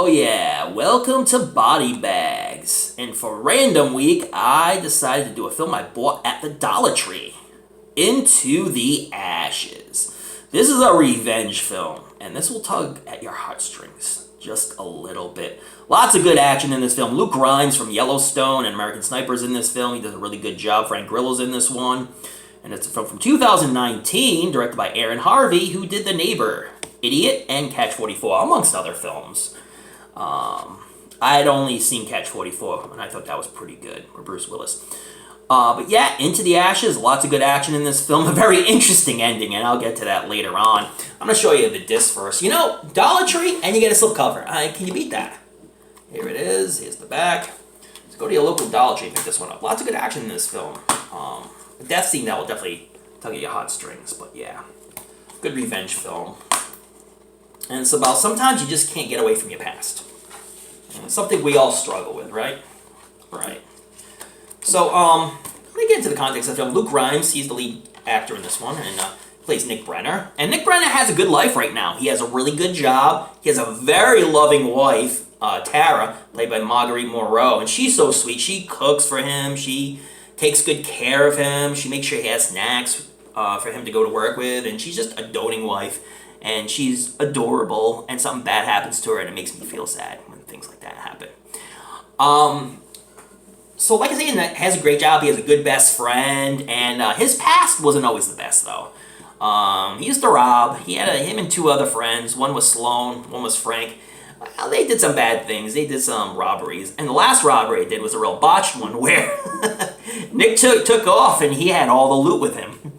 Oh yeah, welcome to Body Bags. And for Random Week, I decided to do a film I bought at the Dollar Tree. Into the Ashes. This is a revenge film, and this will tug at your heartstrings just a little bit. Lots of good action in this film. Luke Grimes from Yellowstone and American Sniper is in this film. He does a really good job. Frank Grillo's in this one. And it's a film from 2019, directed by Aaron Harvey, who did The Neighbor, Idiot, and Catch 44, amongst other films. I had only seen Catch 44, and I thought that was pretty good, for Bruce Willis. But yeah, Into the Ashes, lots of good action in this film. A very interesting ending, and I'll get to that later on. I'm going to show you the disc first. You know, Dollar Tree, and you get a slipcover. Can you beat that? Here it is. Here's the back. Let's go to your local Dollar Tree and pick this one up. Lots of good action in this film. The death scene, that will definitely tug at your heartstrings, but yeah. Good revenge film. And it's about sometimes you just can't get away from your past. And it's something we all struggle with, right? Right. So, let me get into the context of the film. Luke Grimes, he's the lead actor in this one, and plays Nick Brenner. And Nick Brenner has a good life right now. He has a really good job. He has a very loving wife, Tara, played by Marguerite Moreau. And she's so sweet. She cooks for him. She takes good care of him. She makes sure he has snacks for him to go to work with. And she's just a doting wife. And she's adorable. And something bad happens to her, and it makes me feel sad when things like that happen. So, like I say, he has a great job. He has a good best friend, and his past wasn't always the best, though. He used to rob. He had him and two other friends. One was Sloan, one was Frank. Well, they did some bad things. They did some robberies, and the last robbery they did was a real botched one where Nick took off, and he had all the loot with him.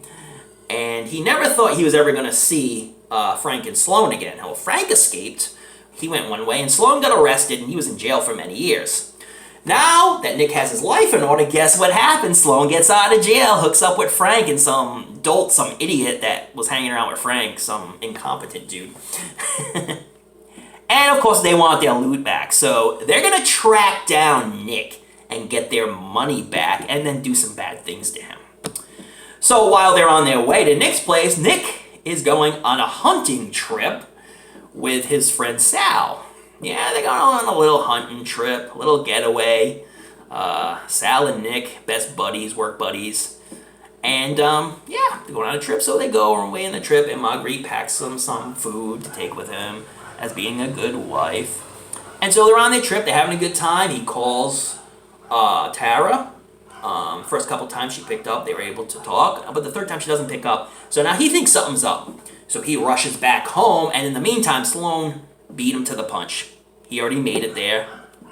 And he never thought he was ever going to see Frank and Sloan again. Well, Frank escaped. He went one way, and Sloan got arrested, and he was in jail for many years. Now that Nick has his life in order, guess what happens? Sloan gets out of jail, hooks up with Frank and some dolt, some idiot that was hanging around with Frank, some incompetent dude. And, of course, they want their loot back. So they're going to track down Nick and get their money back and then do some bad things to him. So while they're on their way to Nick's place, Nick is going on a hunting trip with his friend Sal. Yeah, they're going on a little hunting trip, a little getaway. Sal and Nick, best buddies, work buddies. And, yeah, they're going on a trip, so they go away on the trip, and Marguerite packs them some food to take with him as being a good wife. And so they're on their trip, they're having a good time. He calls Tara. First couple times she picked up, they were able to talk, but the third time she doesn't pick up. So now he thinks something's up. So he rushes back home, and in the meantime, Sloan beat him to the punch. He already made it there.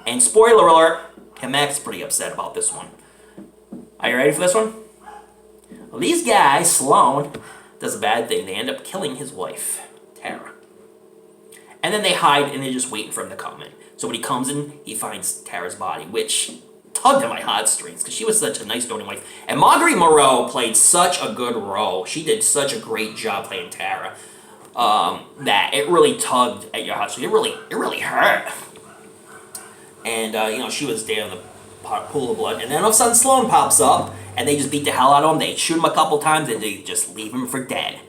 And spoiler alert, Mac's pretty upset about this one. Are you ready for this one? Well, these guys, Sloan, does a bad thing. They end up killing his wife, Tara. And then they hide, and they're just waiting for him to come in. So when he comes in, he finds Tara's body, which tugged at my heartstrings, because she was such a nice, doting wife. And Marguerite Moreau played such a good role. She did such a great job playing Tara. That it really tugged at your heart. So it really hurt. And, she was there in the pool of blood. And then all of a sudden Sloan pops up, and they just beat the hell out of him. They shoot him a couple times, and they just leave him for dead.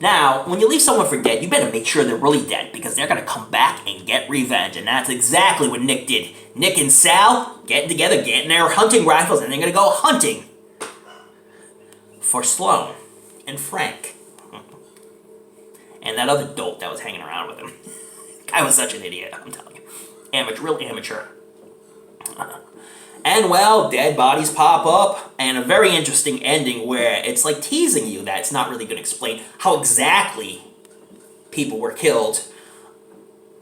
Now, when you leave someone for dead, you better make sure they're really dead, because they're going to come back and get revenge. And that's exactly what Nick did. Nick and Sal getting together, getting their hunting rifles, and they're going to go hunting for Sloan and Frank. And that other dope that was hanging around with him. Guy was such an idiot, I'm telling you. Real amateur. And, well, dead bodies pop up, and a very interesting ending where it's like teasing you that it's not really going to explain how exactly people were killed.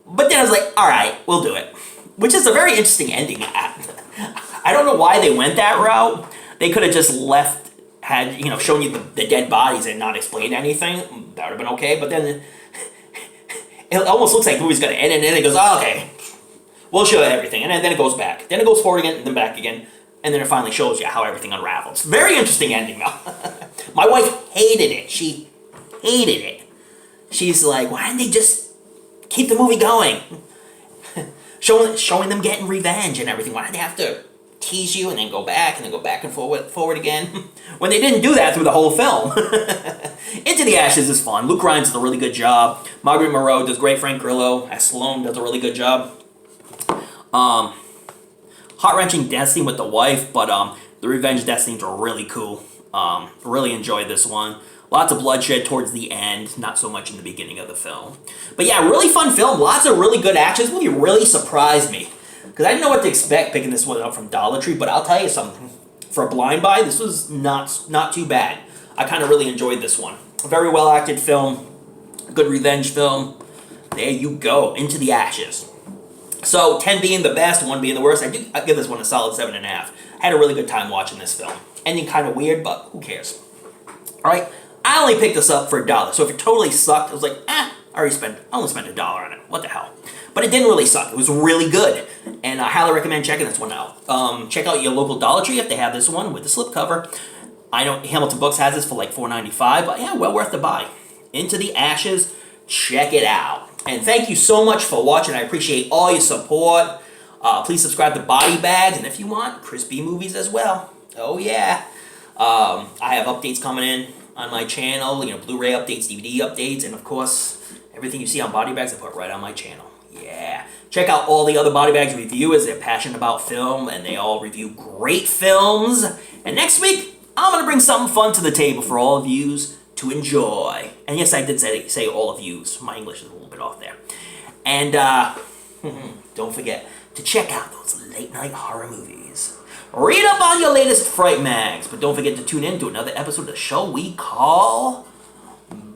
But then I was like, alright, we'll do it. Which is a very interesting ending. I don't know why they went that route. They could have just shown you the dead bodies and not explained anything. That would have been okay, but then it almost looks like the movie's going to end, and then it goes, oh, okay, we'll show you everything, and then it goes back. Then it goes forward again, and then back again, and then it finally shows you how everything unravels. Very interesting ending, though. My wife hated it. She hated it. She's like, why didn't they just keep the movie going? showing them getting revenge and everything. Why did they have to tease you and then go back and then go back and forward again? When they didn't do that through the whole film. Into the Ashes is fun. Luke Grimes does a really good job. Marguerite Moreau does great. Frank Grillo as Sloan does a really good job. Heart-wrenching death scene with the wife, but the revenge death scenes are really cool. Really enjoyed this one. Lots of bloodshed towards the end, not so much in the beginning of the film. But yeah, really fun film. Lots of really good action. This movie really surprised me, because I didn't know what to expect picking this one up from Dollar Tree, but I'll tell you something. For a blind buy, this was not too bad. I kind of really enjoyed this one. A very well-acted film. Good revenge film. There you go. Into the Ashes. So, 10 being the best, 1 being the worst. I give this one a solid 7.5. I had a really good time watching this film. Ending kind of weird, but who cares? Alright, I only picked this up for $1. So if it totally sucked, I was like, I only spent $1 on it. What the hell? But it didn't really suck. It was really good. And I highly recommend checking this one out. Check out your local Dollar Tree if they have this one with the slipcover. I know Hamilton Books has this for like $4.95, but yeah, well worth the buy. Into the Ashes. Check it out. And thank you so much for watching. I appreciate all your support. Please subscribe to Body Bags, and if you want, ChrisB movies as well. Oh yeah. I have updates coming in on my channel, Blu-ray updates, DVD updates, and of course, everything you see on Body Bags I put right on my channel. Yeah. Check out all the other Body Bags reviewers. They're passionate about film, and they all review great films. And next week, I'm going to bring something fun to the table for all of yous to enjoy. And yes, I did say all of yous. My English is a little bit off there. And don't forget to check out those late-night horror movies. Read up on your latest Fright Mags, but don't forget to tune in to another episode of the show we call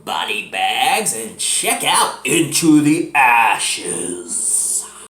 Body Bags, and check out Into the Ashes.